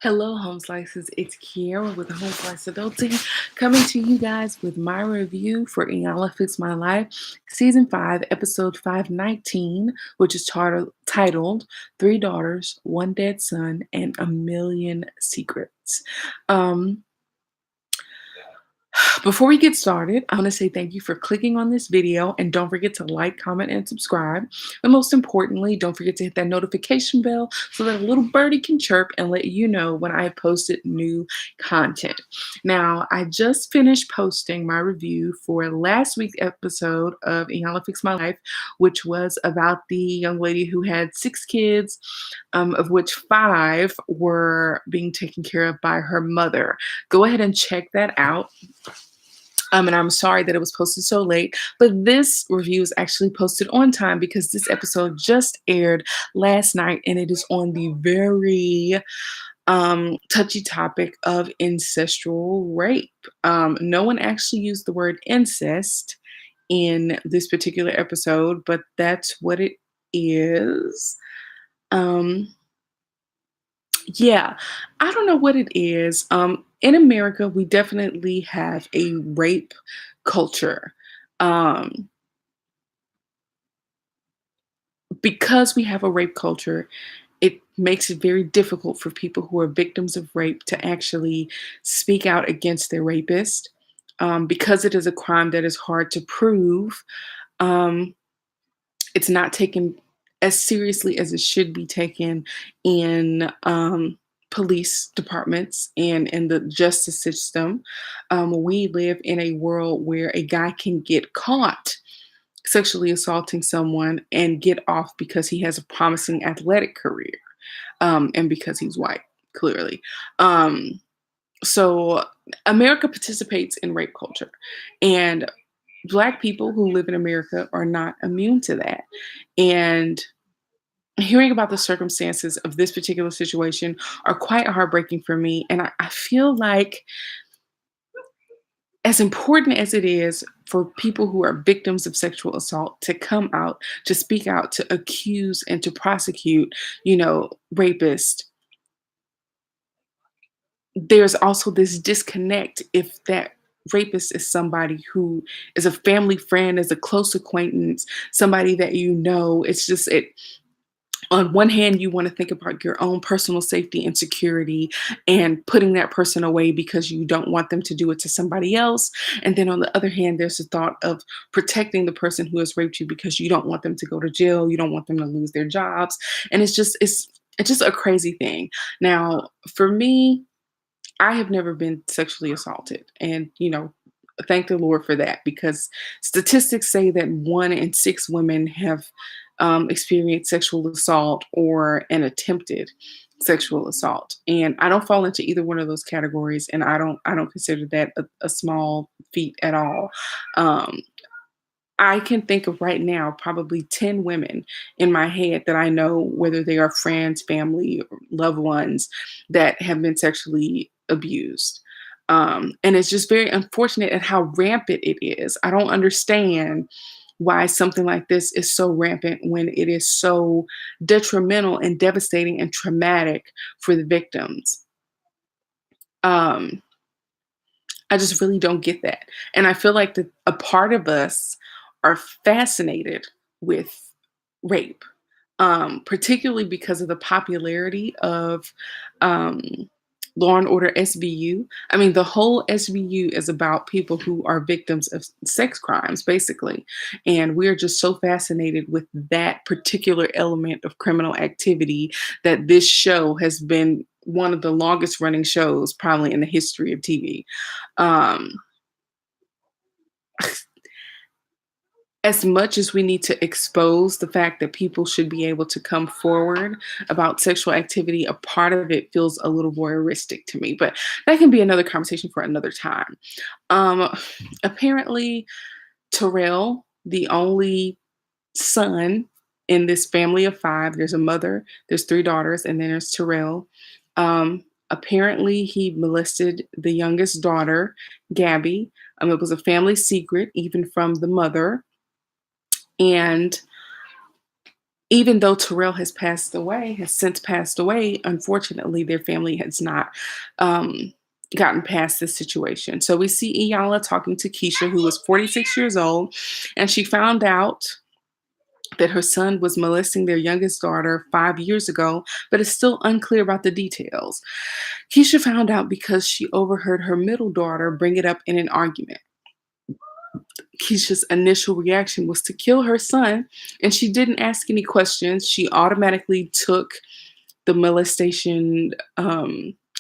Hello, Home Slices. It's Kiara with Home Slice Adulting coming to you guys with my review for Iyanla Fix My Life, Season 5, Episode 519, which is titled Three Daughters, One Dead Son, and a Million Secrets. Before we get started, I want to say thank you for clicking on this video and don't forget to like, comment, and subscribe. And most importantly, don't forget to hit that notification bell so that a little birdie can chirp and let you know when I have posted new content. Now, I just finished posting my review for last week's episode of Iyanla Fix My Life, which was about the young lady who had 6 kids, of which 5 were being taken care of by her mother. Go ahead and check that out. And I'm sorry that it was posted so late, but this review is actually posted on time because this episode just aired last night and it is on the very touchy topic of ancestral rape. No one actually used the word incest in this particular episode, but that's what it is. Yeah, I don't know what it is. In America, we definitely have a rape culture. Um, because we have a rape culture, it makes it very difficult for people who are victims of rape to actually speak out against their rapist. Because it is a crime that is hard to prove, um, it's not taken as seriously as it should be taken in police departments and in the justice system. We live in a world where a guy can get caught sexually assaulting someone and get off because he has a promising athletic career, and because he's white, clearly. So America participates in rape culture, and Black people who live in America are not immune to that. And hearing about the circumstances of this particular situation are quite heartbreaking for me. And I feel like, as important as it is for people who are victims of sexual assault to come out, to speak out, to accuse, and to prosecute, rapists, there's also this disconnect if that rapist is somebody who is a family friend, is a close acquaintance, somebody that you know. It's just it on one hand, you want to think about your own personal safety and security and putting that person away because you don't want them to do it to somebody else. And then on the other hand, there's the thought of protecting the person who has raped you because you don't want them to go to jail. You don't want them to lose their jobs. And it's just a crazy thing. Now, for me, I have never been sexually assaulted. And, thank the Lord for that, because statistics say that 1 in 6 women have experienced sexual assault or an attempted sexual assault. And I don't fall into either one of those categories. And I don't consider that a small feat at all. Um, I can think of right now probably 10 women in my head that I know, whether they are friends, family, or loved ones, that have been sexually abused. And it's just very unfortunate at how rampant it is. I don't understand why something like this is so rampant when it is so detrimental and devastating and traumatic for the victims. Um, I just really don't get that. And I feel like a part of us are fascinated with rape, particularly because of the popularity of um, Law and Order SVU. I mean, the whole SVU is about people who are victims of sex crimes, basically. And we're just so fascinated with that particular element of criminal activity that this show has been one of the longest running shows probably in the history of TV. Um, as much as we need to expose the fact that people should be able to come forward about sexual activity, a part of it feels a little voyeuristic to me, but that can be another conversation for another time. Um, Apparently, Terrell, the only son in this family of 5, there's a mother, there's 3 daughters, and then there's Terrell. Apparently, he molested the youngest daughter, Gabby. It was a family secret, even from the mother. And even though Terrell has passed away, has since passed away, unfortunately, their family has not um, gotten past this situation. So we see Iyanla talking to Keshia, who was 46 years old, and she found out that her son was molesting their youngest daughter 5 years ago, but it's still unclear about the details. Keshia found out because she overheard her middle daughter bring it up in an argument. Keisha's initial reaction was to kill her son, and she didn't ask any questions. She automatically took the molestation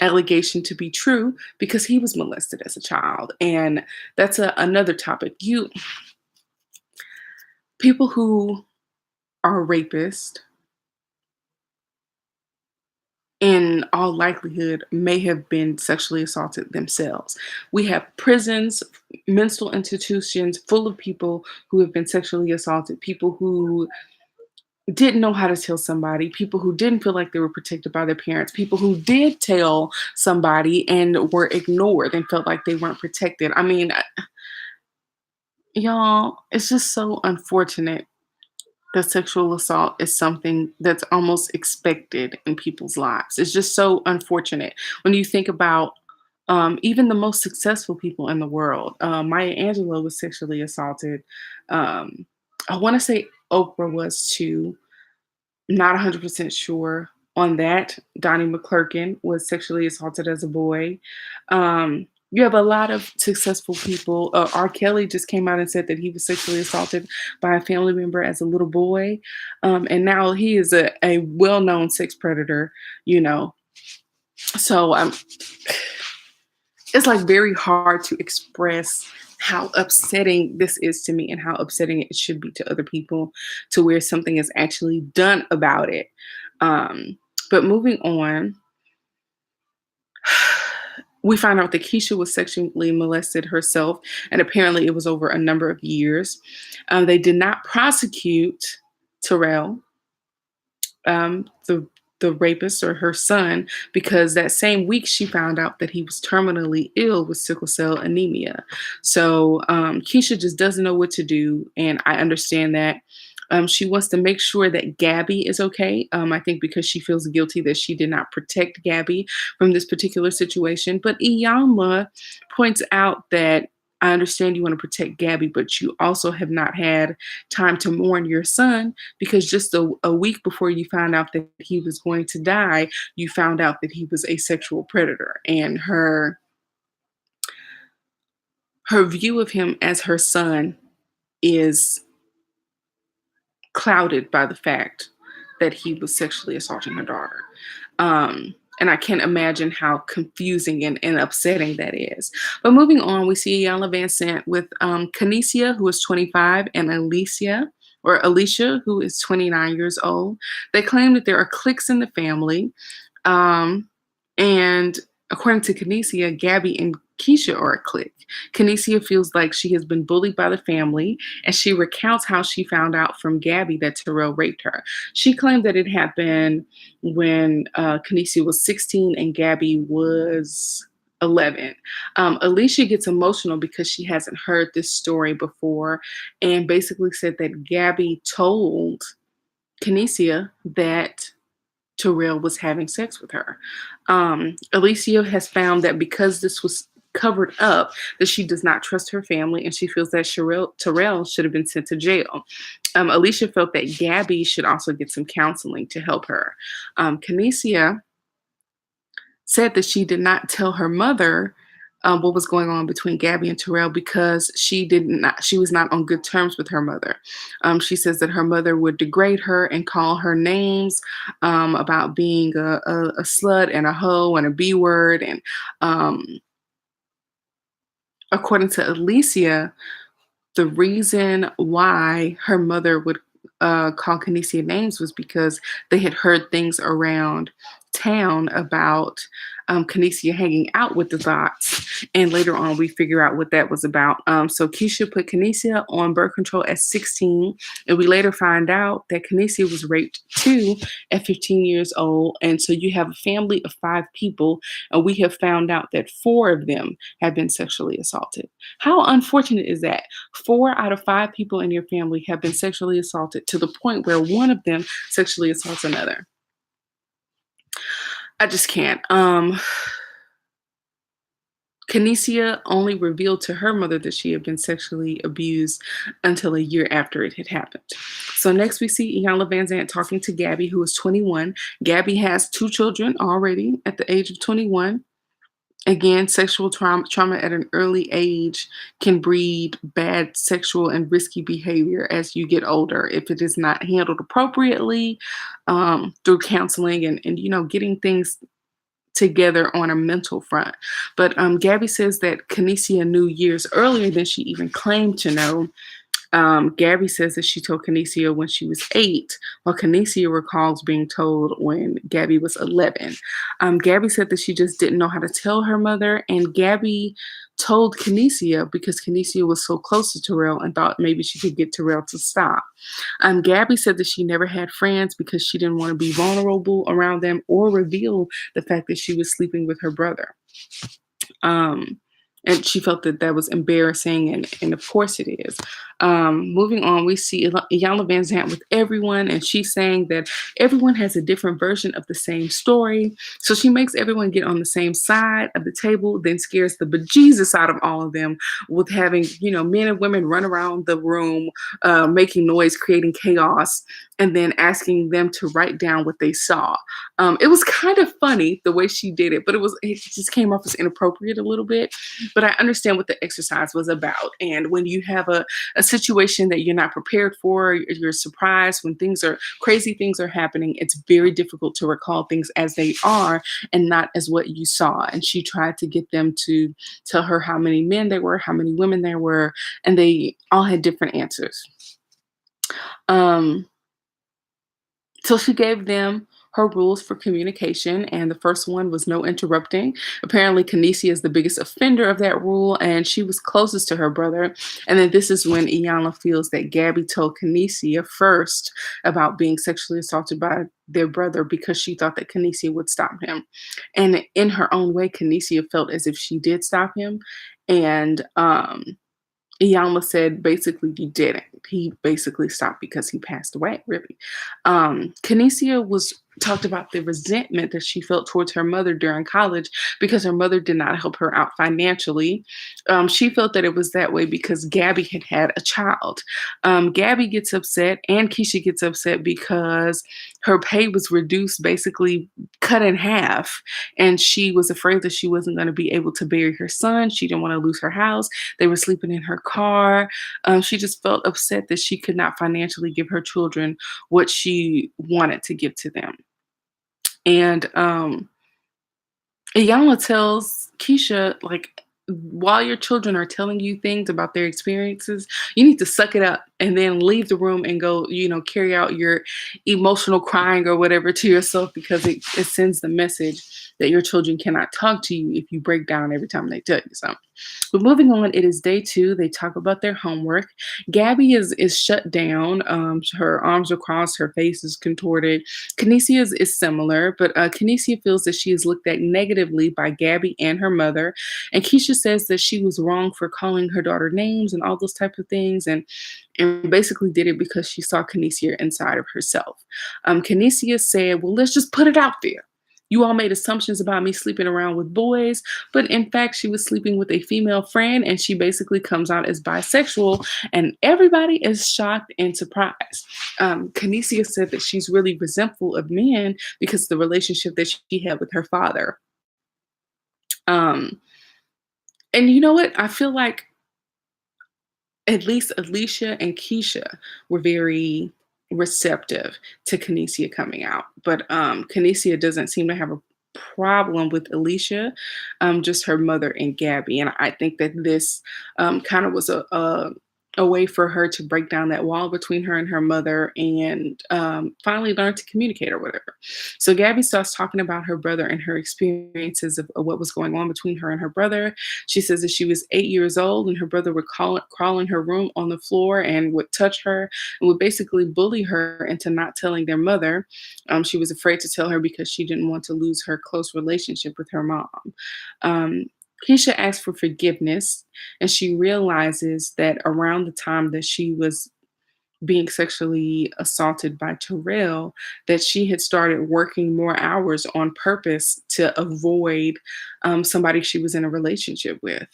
allegation to be true because he was molested as a child, and that's another topic. You people who are rapists, in all likelihood, may have been sexually assaulted themselves. We have prisons, mental institutions full of people who have been sexually assaulted, people who didn't know how to tell somebody, people who didn't feel like they were protected by their parents, people who did tell somebody and were ignored and felt like they weren't protected. I mean, y'all, it's just so unfortunate that sexual assault is something that's almost expected in people's lives. It's just so unfortunate when you think about even the most successful people in the world. Maya Angelou was sexually assaulted. Um, I want to say Oprah was too. Not 100% sure on that. Donnie McClurkin was sexually assaulted as a boy. You have a lot of successful people. R. Kelly just came out and said that he was sexually assaulted by a family member as a little boy. And now he is a well known sex predator, you know. So it's like very hard to express how upsetting this is to me and how upsetting it should be to other people to where something is actually done about it. Um, but moving on, we find out that Keshia was sexually molested herself, and apparently it was over a number of years. They did not prosecute Terrell, the rapist, or her son, because that same week she found out that he was terminally ill with sickle cell anemia. So Keshia just doesn't know what to do, and I understand that. She wants to make sure that Gabby is okay. I think because she feels guilty that she did not protect Gabby from this particular situation. But Iyanla points out that I understand you want to protect Gabby, but you also have not had time to mourn your son because just a week before you found out that he was going to die, you found out that he was a sexual predator. And her view of him as her son is clouded by the fact that he was sexually assaulting her daughter. And I can't imagine how confusing and upsetting that is. But moving on, we see Iyanla Van Sant with Kanesia, who is 25, and Alicia, who is 29 years old. They claim that there are cliques in the family. And according to Kanesia, Gabby and Keshia are a clique. Kanesia feels like she has been bullied by the family, and she recounts how she found out from Gabby that Terrell raped her. She claimed that it happened when Kanesia was 16 and Gabby was 11. Alicia gets emotional because she hasn't heard this story before and basically said that Gabby told Kanesia that Terrell was having sex with her. Alicia has found that because this was covered up, that she does not trust her family and she feels that Terrell should have been sent to jail. Alicia felt that Gabby should also get some counseling to help her. Kanesia said that she did not tell her mother what was going on between Gabby and Terrell because she was not on good terms with her mother. She says that her mother would degrade her and call her names about being a slut and a hoe and a B word. And according to Alicia, the reason why her mother would call Kanesia names was because they had heard things around town about Keshia hanging out with the Thoughts, and later on we figure out what that was about. So Keshia put Keshia on birth control at 16, and we later find out that Keshia was raped too at 15 years old. And so you have a family of 5 people, and we have found out that 4 of them have been sexually assaulted. How unfortunate is that? 4 out of 5 people in your family have been sexually assaulted to the point where one of them sexually assaults another. I just can't. Keshia only revealed to her mother that she had been sexually abused until a year after it had happened. So next we see Iyanla Vanzant talking to Gabby, who is 21. Gabby has 2 children already at the age of 21. Again, sexual trauma at an early age can breed bad sexual and risky behavior as you get older if it is not handled appropriately through counseling and getting things together on a mental front. But Gabby says that Keshia knew years earlier than she even claimed to know. Gabby says that she told Keshia when she was 8, while Keshia recalls being told when Gabby was 11. Gabby said that she just didn't know how to tell her mother, and Gabby told Keshia because Keshia was so close to Terrell and thought maybe she could get Terrell to stop. Gabby said that she never had friends because she didn't want to be vulnerable around them or reveal the fact that she was sleeping with her brother. And she felt that that was embarrassing, and of course it is. Moving on, we see Iyanla Vanzant with everyone, and she's saying that everyone has a different version of the same story. So she makes everyone get on the same side of the table, then scares the bejesus out of all of them with having, men and women run around the room, making noise, creating chaos, and then asking them to write down what they saw. It was kind of funny the way she did it, but it just came off as inappropriate a little bit. But I understand what the exercise was about. And when you have a situation that you're not prepared for, you're surprised when crazy things are happening, it's very difficult to recall things as they are and not as what you saw. And she tried to get them to tell her how many men there were, how many women there were, and they all had different answers. Um, So she gave them her rules for communication, and the first one was no interrupting. Apparently, Keshia is the biggest offender of that rule, and she was closest to her brother. And then this is when Iyanla feels that Gabby told Keshia first about being sexually assaulted by their brother because she thought that Keshia would stop him. And in her own way, Keshia felt as if she did stop him. And Iyanla said basically you didn't. He basically stopped because he passed away, really. Keshia was talked about the resentment that she felt towards her mother during college because her mother did not help her out financially. She felt that it was that way because Gabby had had a child. Gabby gets upset and Keshia gets upset because her pay was reduced, basically cut in half, and she was afraid that she wasn't going to be able to bury her son. She didn't want to lose her house. They were sleeping in her car. She just felt upset that she could not financially give her children what she wanted to give to them. And Iyanla tells Keshia, like, while your children are telling you things about their experiences, you need to suck it up and then leave the room and go, carry out your emotional crying or whatever to yourself because it sends the message that your children cannot talk to you if you break down every time they tell you something. But moving on, it is day 2. They talk about their homework. Gabby is shut down. Her arms are crossed. Her face is contorted. Keshia is similar, but Keshia feels that she is looked at negatively by Gabby and her mother. And Keshia says that she was wrong for calling her daughter names and all those types of things. And basically did it because she saw Keshia inside of herself. Keshia said, well, let's just put it out there. You all made assumptions about me sleeping around with boys, but in fact, she was sleeping with a female friend, and she basically comes out as bisexual, and everybody is shocked and surprised. Keshia said that she's really resentful of men because of the relationship that she had with her father. And you know what? I feel like at least Alicia and Keshia were very receptive to Keshia coming out. But Keshia doesn't seem to have a problem with Alicia, just her mother and Gabby. And I think that this kind of was a a way for her to break down that wall between her and her mother and finally learn to communicate or whatever. So Gabby starts talking about her brother and her experiences of what was going on between her and her brother. She says that she was 8 years old and her brother would crawl in her room on the floor and would touch her and would basically bully her into not telling their mother. She was afraid to tell her because she didn't want to lose her close relationship with her mom. Um, Keisha asked for forgiveness and she realizes that around the time that she was being sexually assaulted by Terrell, that she had started working more hours on purpose to avoid somebody she was in a relationship with.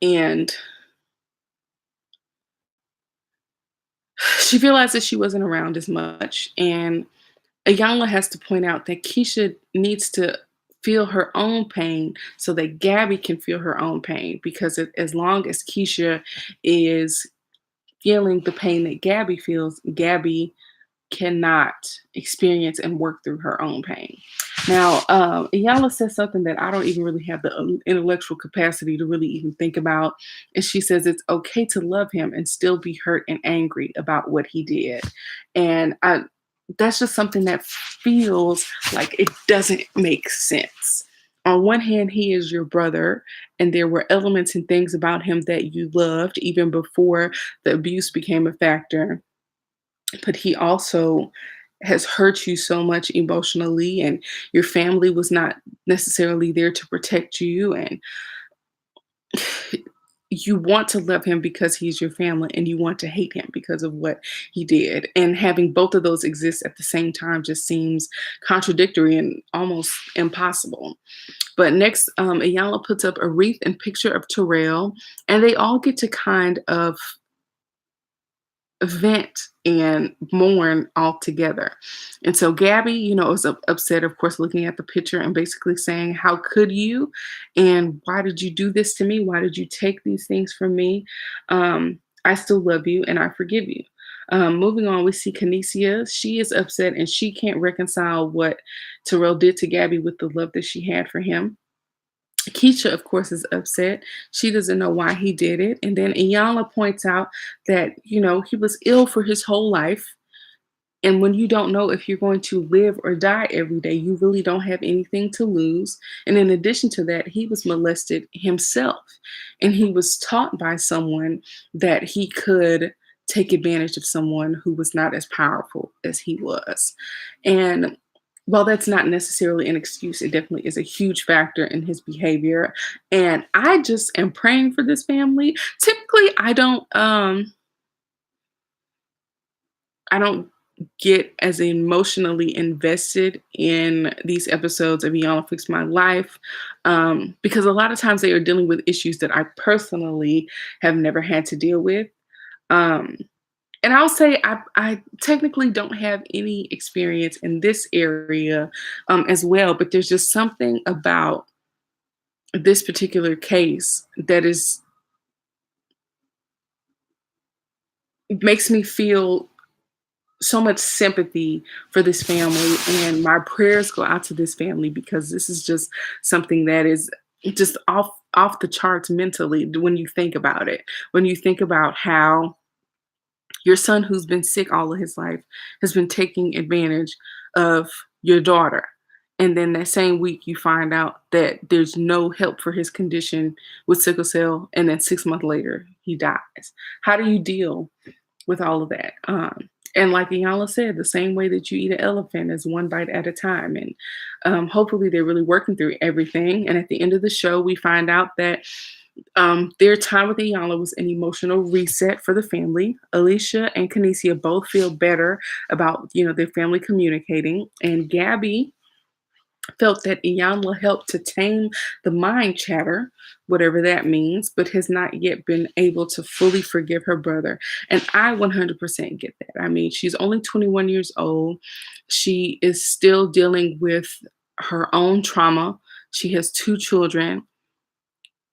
And she realized that she wasn't around as much. And Iyanla has to point out that Keisha needs to feel her own pain so that Gabby can feel her own pain. Because as long as Keisha is feeling the pain that Gabby feels, Gabby cannot experience and work through her own pain. Now, Iyanla says something that I don't even really have the intellectual capacity to really even think about. And she says it's okay to love him and still be hurt and angry about what he did. And that's just something that feels like it doesn't make sense. On one hand, he is your brother, and there were elements and things about him that you loved even before the abuse became a factor, but he also has hurt you so much emotionally, and your family was not necessarily there to protect you, and you want to love him because he's your family and you want to hate him because of what he did, and having both of those exist at the same time just seems contradictory and almost impossible. But next, Iyanla puts up a wreath and picture of Terrell, and they all get to kind of vent and mourn all together. And so Gabby, is upset, of course, looking at the picture and basically saying, "How could you? And why did you do this to me? Why did you take these things from me? I still love you and I forgive you." Moving on, we see Keshia. She is upset and she can't reconcile what Terrell did to Gabby with the love that she had for him. Keisha, of course, is upset. She doesn't know why he did it. And then Iyanla points out that, he was ill for his whole life. And when you don't know if you're going to live or die every day, you really don't have anything to lose. And in addition to that, he was molested himself. And he was taught by someone that he could take advantage of someone who was not as powerful as he was. And while that's not necessarily an excuse, it definitely is a huge factor in his behavior. And I just am praying for this family. Typically, I don't get as emotionally invested in these episodes of Beyond Fix My Life, because a lot of times they are dealing with issues that I personally have never had to deal with. Um, and I'll say I technically don't have any experience in this area as well, but there's just something about this particular case that is makes me feel so much sympathy for this family, and my prayers go out to this family because this is just something that is just off the charts mentally when you think about it. When you think about how your son, who's been sick all of his life, has been taking advantage of your daughter. And then that same week, you find out that there's no help for his condition with sickle cell. And then 6 months later, he dies. How do you deal with all of that? And like Iyanla said, the same way that you eat an elephant is one bite at a time. And hopefully they're really working through everything. And at the end of the show, we find out that their time with Iyanla was an emotional reset for the family. Alicia and Keshia both feel better about, their family communicating. And Gabby felt that Iyanla helped to tame the mind chatter, whatever that means, but has not yet been able to fully forgive her brother. And I 100% get that. I mean, she's only 21 years old. She is still dealing with her own trauma. She has two children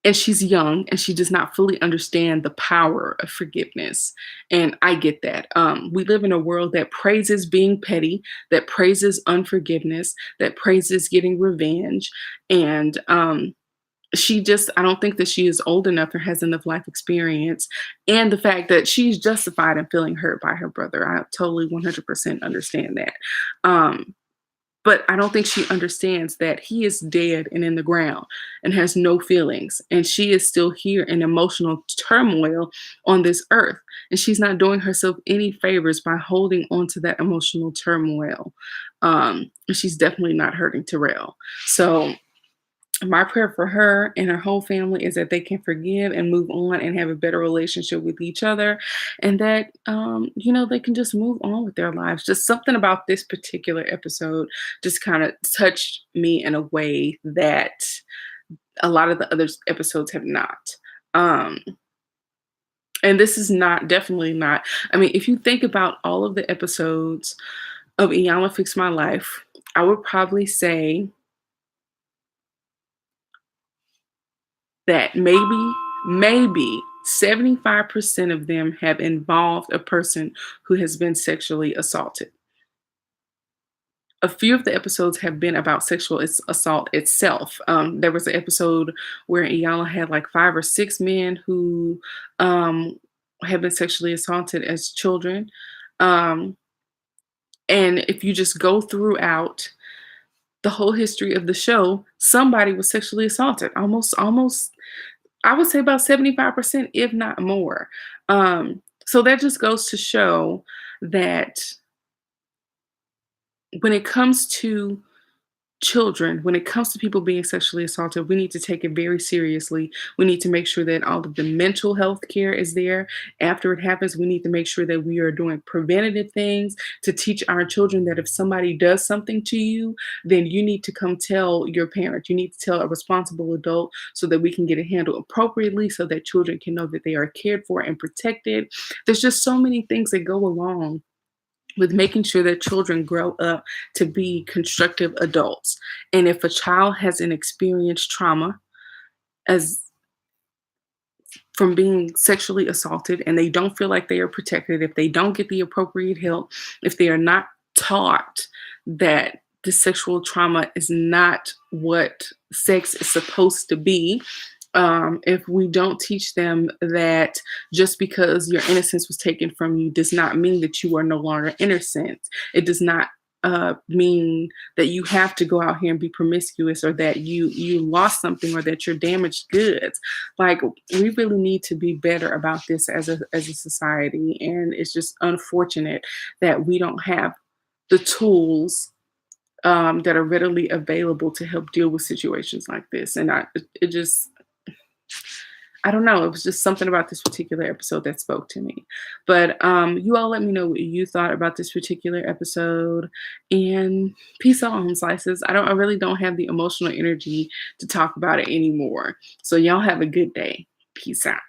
and she's young and she does not fully understand the power of forgiveness. And I get that. We live in a world that praises being petty, that praises unforgiveness, that praises getting revenge. And I don't think that she is old enough or has enough life experience, and the fact that she's justified in feeling hurt by her brother. I totally 100% understand that. Um, but I don't think she understands that he is dead and in the ground and has no feelings, and she is still here in emotional turmoil on this earth, and she's not doing herself any favors by holding on to that emotional turmoil. And she's definitely not hurting Terrell. So my prayer for her and her whole family is that they can forgive and move on and have a better relationship with each other, and that they can just move on with their lives. Just something about this particular episode just kind of touched me in a way that a lot of the other episodes have not. um and this is not, definitely not, I mean, if you think about all of the episodes of Iyanla Fix My Life, I would probably say that maybe 75% of them have involved a person who has been sexually assaulted. A few of the episodes have been about sexual assault itself. There was an episode where Iyanla had like 5 or 6 men who um, had been sexually assaulted as children. Um, and if you just go throughout the whole history of the show, somebody was sexually assaulted. Almost I would say about 75%, if not more. So that just goes to show that when it comes to children, when it comes to people being sexually assaulted, we need to take it very seriously. We need to make sure that all of the mental health care is there after it happens. We need to make sure that we are doing preventative things to teach our children that if somebody does something to you, then you need to come tell your parent. You need to tell a responsible adult so that we can get it handled appropriately so that children can know that they are cared for and protected. There's just so many things that go along with making sure that children grow up to be constructive adults. And if a child has an experienced trauma as from being sexually assaulted and they don't feel like they are protected, if they don't get the appropriate help, if they are not taught that the sexual trauma is not what sex is supposed to be, if we don't teach them that just because your innocence was taken from you does not mean that you are no longer innocent. It does not mean that you have to go out here and be promiscuous, or that you lost something, or that you're damaged goods. Like, we really need to be better about this as a society, and it's just unfortunate that we don't have the tools that are readily available to help deal with situations like this. And it just, I don't know. It was just something about this particular episode that spoke to me. But you all let me know what you thought about this particular episode. And peace out, home slices. I really don't have the emotional energy to talk about it anymore. So y'all have a good day. Peace out.